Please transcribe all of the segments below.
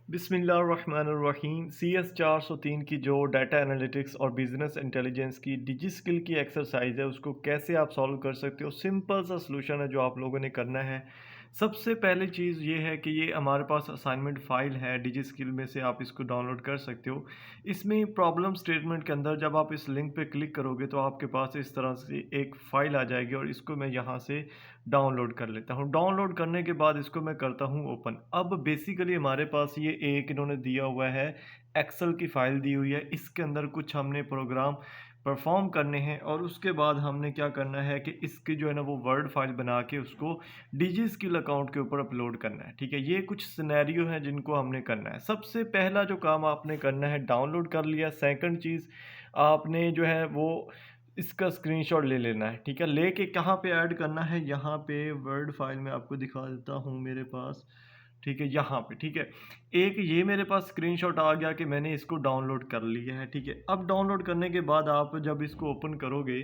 बिस्मिल्लाहिर्रहमानिर्रहीम। CS 403 की जो डाटा एनालिटिक्स और बिजनेस इंटेलिजेंस की डिजी स्किल की एक्सरसाइज है उसको कैसे आप सॉल्व कर सकते हो। सिंपल सा सलूशन है जो आप लोगों ने करना है। सबसे पहली चीज़ ये है कि ये हमारे पास असाइनमेंट फ़ाइल है डिजी स्किल में से आप इसको डाउनलोड कर सकते हो। इसमें प्रॉब्लम स्टेटमेंट के अंदर जब आप इस लिंक पे क्लिक करोगे तो आपके पास इस तरह से एक फ़ाइल आ जाएगी और इसको मैं यहाँ से डाउनलोड कर लेता हूँ। डाउनलोड करने के बाद इसको मैं करता हूँ ओपन। अब बेसिकली हमारे पास ये एक इन्होंने दिया हुआ है, एक्सेल की फ़ाइल दी हुई है। इसके अंदर कुछ हमने प्रोग्राम परफ़ॉर्म करने हैं और उसके बाद हमने क्या करना है कि इसकी जो है ना वो वर्ड फ़ाइल बना के उसको डिजी स्किल अकाउंट के ऊपर अपलोड करना है, ठीक है? ये कुछ सिनेरियो हैं जिनको हमने करना है। सबसे पहला जो काम आपने करना है, डाउनलोड कर लिया। सेकंड चीज़ आपने जो है वो इसका स्क्रीनशॉट ले लेना है, ठीक है? लेके कहाँ पे ऐड करना है, यहाँ पे वर्ड फाइल में आपको दिखा देता हूँ मेरे पास, ठीक है? यहाँ पे, ठीक है? एक ये मेरे पास स्क्रीनशॉट आ गया कि मैंने इसको डाउनलोड कर लिया है, ठीक है? अब डाउनलोड करने के बाद आप जब इसको ओपन करोगे,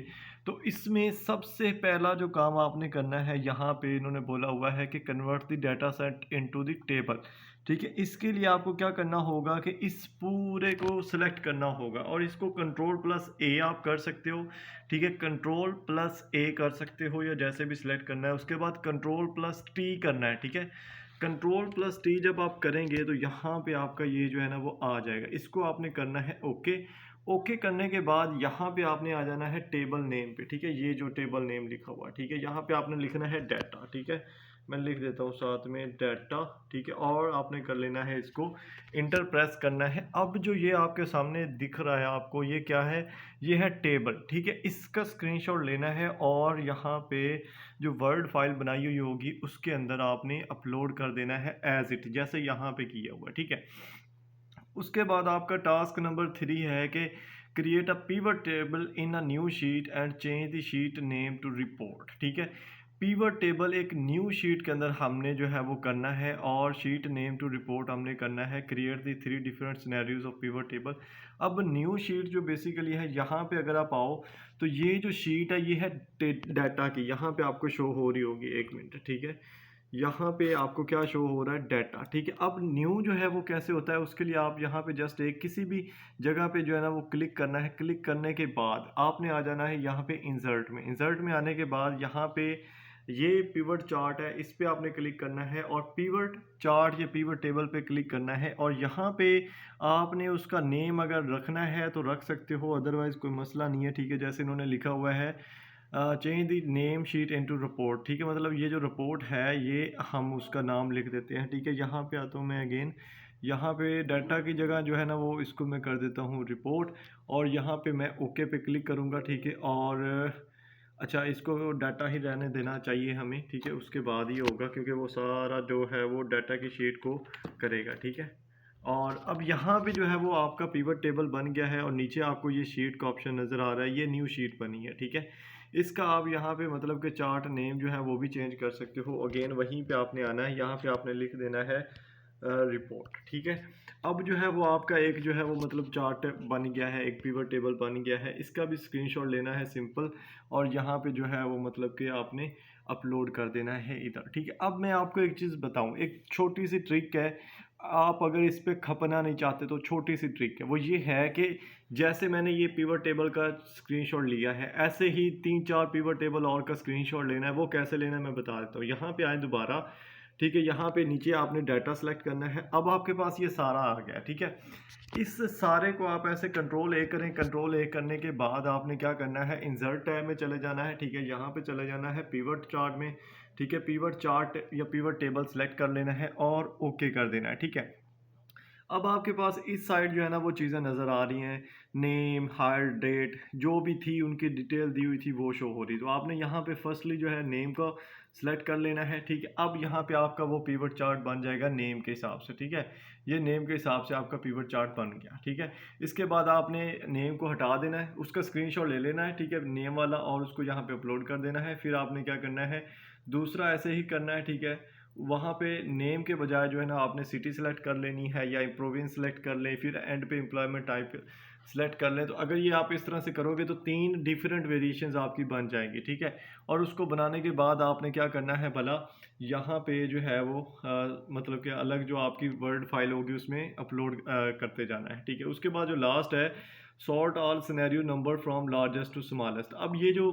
तो इसमें सबसे पहला जो काम आपने करना है, यहाँ पे इन्होंने बोला हुआ है कि convert the data set into the table, ठीक है? इसके लिए आपको क्या करना होगा कि इस पूरे को सेलेक्ट करना होगा और इसको कंट्रोल प्लस ए आप कर सकते हो, ठीक है? कंट्रोल प्लस ए कर सकते हो या जैसे भी सिलेक्ट करना है। उसके बाद कंट्रोल प्लस टी करना है, ठीक है? कंट्रोल प्लस टी जब आप करेंगे तो यहाँ पे आपका ये जो है ना वो आ जाएगा। इसको आपने करना है ओके। ओके करने के बाद यहाँ पे आपने आ जाना है टेबल नेम पे, ठीक है? ये जो टेबल नेम लिखा हुआ है, ठीक है? यहाँ पे आपने लिखना है डाटा, ठीक है? मैं लिख देता हूँ साथ में डाटा, ठीक है? और आपने कर लेना है इसको इंटर प्रेस करना है। अब जो ये आपके सामने दिख रहा है आपको, ये क्या है? ये है टेबल, ठीक है? इसका स्क्रीनशॉट लेना है और यहाँ पे जो वर्ड फाइल बनाई हुई होगी उसके अंदर आपने अपलोड कर देना है एज इट, जैसे यहाँ पे किया हुआ, ठीक है? उसके बाद आपका टास्क नंबर 3 है कि create a pivot table in a new sheet and change the sheet name to report, ठीक है? पिवट टेबल एक न्यू शीट के अंदर हमने जो है वो करना है और शीट नेम टू रिपोर्ट हमने करना है। Create the 3 different scenarios of pivot table. अब न्यू शीट जो बेसिकली है, यहाँ पे अगर आप आओ तो ये जो शीट है ये है डाटा की, यहाँ पे आपको शो हो रही होगी, एक मिनट, ठीक है? यहाँ पे आपको क्या शो हो रहा है? डाटा, ठीक है? अब न्यू जो है वो कैसे होता है, उसके लिए आप यहाँ पे जस्ट एक किसी भी जगह पे जो है ना वो क्लिक करना है। क्लिक करने के बाद आपने आ जाना है यहाँ पे इंसर्ट में। इंसर्ट में आने के बाद यहाँ पे ये पिवट चार्ट है, इस पे आपने क्लिक करना है और पिवट चार्ट या पिवट टेबल पे क्लिक करना है और यहाँ पे आपने उसका नेम अगर रखना है तो रख सकते हो, अदरवाइज कोई मसला नहीं है, ठीक है? जैसे इन्होंने लिखा हुआ है change the name sheet into report, ठीक है? मतलब ये जो रिपोर्ट है ये हम उसका नाम लिख देते हैं, ठीक है? यहाँ पे आता हूँ मैं अगेन, यहाँ पे डाटा की जगह जो है ना वो इसको मैं कर देता हूँ रिपोर्ट और यहाँ पे मैं ओके पे क्लिक करूँगा, ठीक है? और अच्छा, इसको डाटा ही रहने देना चाहिए हमें, ठीक है? उसके बाद ही होगा क्योंकि वो सारा जो है वो डाटा की शीट को करेगा, ठीक है? और अब यहाँ पे जो है वो आपका पिवट टेबल बन गया है और नीचे आपको ये शीट का ऑप्शन नज़र आ रहा है, ये न्यू शीट बनी है, ठीक है? इसका आप यहाँ पे मतलब कि चार्ट नेम जो है वो भी चेंज कर सकते हो। अगेन वहीं पे आपने आना है, यहाँ पे आपने लिख देना है रिपोर्ट, ठीक है? अब जो है वो आपका एक जो है वो मतलब चार्ट बन गया है, एक पिवट टेबल बन गया है। इसका भी स्क्रीनशॉट लेना है सिंपल और यहाँ पे जो है वो मतलब कि आपने अपलोड कर देना है इधर, ठीक है? अब मैं आपको एक चीज़ बताऊँ, एक छोटी सी ट्रिक है। आप अगर इस पे खपना नहीं चाहते तो छोटी सी ट्रिक है, वो ये है कि जैसे मैंने ये पिवट टेबल का स्क्रीनशॉट लिया है, ऐसे ही 3-4 पिवट टेबल और का स्क्रीनशॉट लेना है। वो कैसे लेना है मैं बता देता हूँ। यहाँ पे आए दोबारा, ठीक है? यहाँ पे नीचे आपने डाटा सेलेक्ट करना है। अब आपके पास ये सारा आ गया, ठीक है? इस सारे को आप ऐसे कंट्रोल ए करें। कंट्रोल ए करने के बाद आपने क्या करना है, इंसर्ट टैब में चले जाना है, ठीक है? यहाँ पे चले जाना है पिवट चार्ट में, ठीक है? पिवट चार्ट या पिवट टेबल सेलेक्ट कर लेना है और ओके कर देना है, ठीक है? अब आपके पास इस साइड जो है ना वो चीज़ें नज़र आ रही हैं, नेम, हायर डेट जो भी थी उनकी डिटेल दी हुई थी वो शो हो रही। तो आपने यहाँ पे फर्स्टली जो है नेम को सिलेक्ट कर लेना है, ठीक है? अब यहाँ पे आपका वो पिवट चार्ट बन जाएगा नेम के हिसाब से, ठीक है? ये नेम के हिसाब से आपका पिवट चार्ट बन गया, ठीक है? इसके बाद आपने नेम को हटा देना है, उसका स्क्रीनशॉट ले लेना है, ठीक है? नेम वाला, और उसको यहाँ पे अपलोड कर देना है। फिर आपने क्या करना है, दूसरा ऐसे ही करना है, ठीक है? वहाँ पे नेम के बजाय जो है ना आपने सिटी सेलेक्ट कर लेनी है या प्रोविंस सेलेक्ट कर लें, फिर एंड पे एम्प्लॉयमेंट टाइप सेलेक्ट कर लें। तो अगर ये आप इस तरह से करोगे तो 3 डिफरेंट वेरिएशंस आपकी बन जाएंगी, ठीक है। और उसको बनाने के बाद आपने क्या करना है भला, यहाँ पे जो है वो मतलब कि अलग जो आपकी वर्ड फाइल होगी उसमें अपलोड करते जाना है, ठीक है। उसके बाद जो लास्ट है, sort all scenario number from largest to smallest. अब ये जो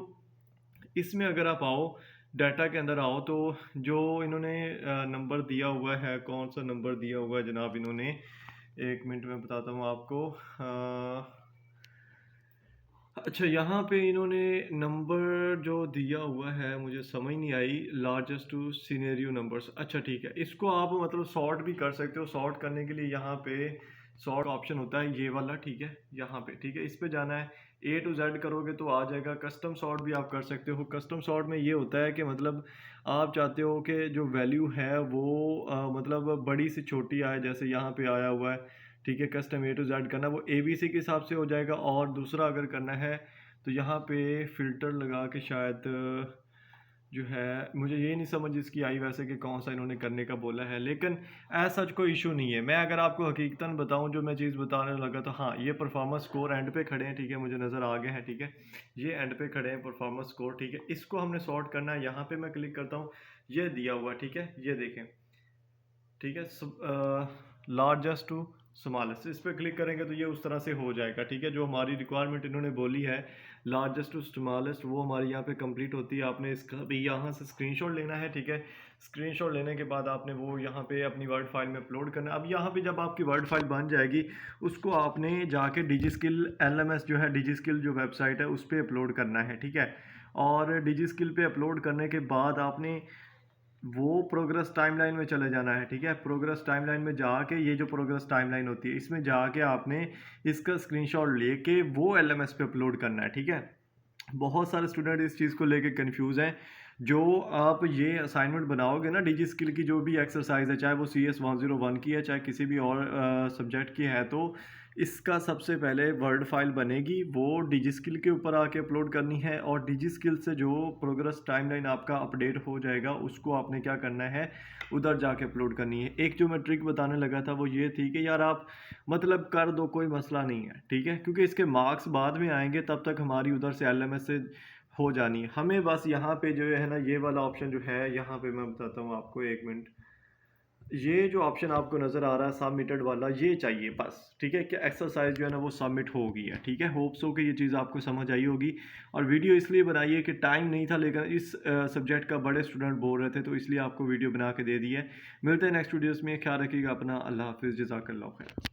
इसमें अगर आप आओ, डाटा के अंदर आओ, तो जो इन्होंने नंबर दिया हुआ है, कौन सा नंबर दिया हुआ है जनाब इन्होंने, 1 मिनट में बताता हूँ आपको। अच्छा, यहाँ पे इन्होंने नंबर जो दिया हुआ है मुझे समझ नहीं आई, लार्जेस्ट टू सिनेरियो नंबर्स। अच्छा ठीक है, इसको आप मतलब सॉर्ट भी कर सकते हो। सॉर्ट करने के लिए यहाँ पे सॉर्ट ऑप्शन होता है ये वाला, ठीक है, यहाँ पे, ठीक है, इस पे जाना है। ए टू जेड करोगे तो आ जाएगा। कस्टम सॉर्ट भी आप कर सकते हो। कस्टम सॉर्ट में ये होता है कि मतलब आप चाहते हो कि जो वैल्यू है वो मतलब बड़ी से छोटी आए, जैसे यहाँ पे आया हुआ है, ठीक है। कस्टम ए टू जेड करना वो ए बी सी के हिसाब से हो जाएगा। और दूसरा अगर करना है तो यहाँ पे फ़िल्टर लगा के शायद जो है, मुझे ये नहीं समझ इसकी आई वैसे कि कौन सा इन्होंने करने का बोला है, लेकिन ऐसा कोई इशू नहीं है। मैं अगर आपको हकीकतन बताऊं, जो मैं चीज़ बताने लगा, तो हाँ, ये परफॉर्मेंस स्कोर एंड पे खड़े हैं, ठीक है, मुझे नज़र आ गए हैं, ठीक है। ये एंड पे खड़े हैं परफॉर्मेंस स्कोर, ठीक है। इसको हमने सॉर्ट करना है। यहाँ पे मैं क्लिक करता हूँ, ये दिया हुआ, ठीक है, ये देखें, ठीक है। लार्जेस्ट टू स्मॉलेस्ट, इस पर क्लिक करेंगे तो ये उस तरह से हो जाएगा, ठीक है। जो हमारी रिक्वायरमेंट इन्होंने बोली है लार्जेस्ट टू स्मॉलेस्ट, वो हमारी यहाँ पे कंप्लीट होती है। आपने इसका भी यहाँ से स्क्रीनशॉट लेना है, ठीक है। स्क्रीनशॉट लेने के बाद आपने वो यहाँ पे अपनी वर्ड फाइल में अपलोड करना है। अब यहाँ पे जब आपकी वर्ड फाइल बन जाएगी, उसको आपने जाके डिजी स्किल LMS जो है, डिजी स्किल जो वेबसाइट है, उस पर अपलोड करना है, ठीक है। और डिजी स्किल पे अपलोड करने के बाद आपने वो प्रोग्रेस टाइमलाइन में चले जाना है, ठीक है। प्रोग्रेस टाइमलाइन में जाके, ये जो प्रोग्रेस टाइमलाइन होती है, इसमें जाके आपने इसका स्क्रीनशॉट लेके वो LMS पे अपलोड करना है, ठीक है। बहुत सारे स्टूडेंट इस चीज़ को लेके कंफ्यूज हैं। जो आप ये असाइनमेंट बनाओगे ना, डिजी स्किल की जो भी एक्सरसाइज है, चाहे वो CS 101 की है, चाहे किसी भी और सब्जेक्ट की है, तो इसका सबसे पहले वर्ड फाइल बनेगी, वो डिजी स्किल के ऊपर आके अपलोड करनी है। और डिजी स्किल से जो प्रोग्रेस टाइमलाइन आपका अपडेट हो जाएगा, उसको आपने क्या करना है, उधर जाके अपलोड करनी है। एक जो मैं ट्रिक बताने लगा था वो ये थी कि यार आप मतलब कर दो, कोई मसला नहीं है, ठीक है, क्योंकि इसके मार्क्स बाद में आएंगे, तब तक हमारी उधर से LMS से हो जानी है। हमें बस यहाँ पे जो है ना, ये वाला ऑप्शन जो है, यहाँ पे मैं बताता हूँ आपको, 1 मिनट। ये जो ऑप्शन आपको नज़र आ रहा है सबमिटेड वाला, ये चाहिए बस, ठीक है, कि एक्सरसाइज जो है ना वो सबमिट हो गई है, ठीक है। होप सो कि ये चीज़ आपको समझ आई होगी। और वीडियो इसलिए बनाई है कि टाइम नहीं था, लेकिन इस सब्जेक्ट का बड़े स्टूडेंट बोल रहे थे, तो इसलिए आपको वीडियो बना के दे दी है। मिलते हैं नेक्स्ट वीडियोज़ में। ख्याल रखिएगा अपना। अल्लाह हाफिज़, जज़ाकल्लाह खैर।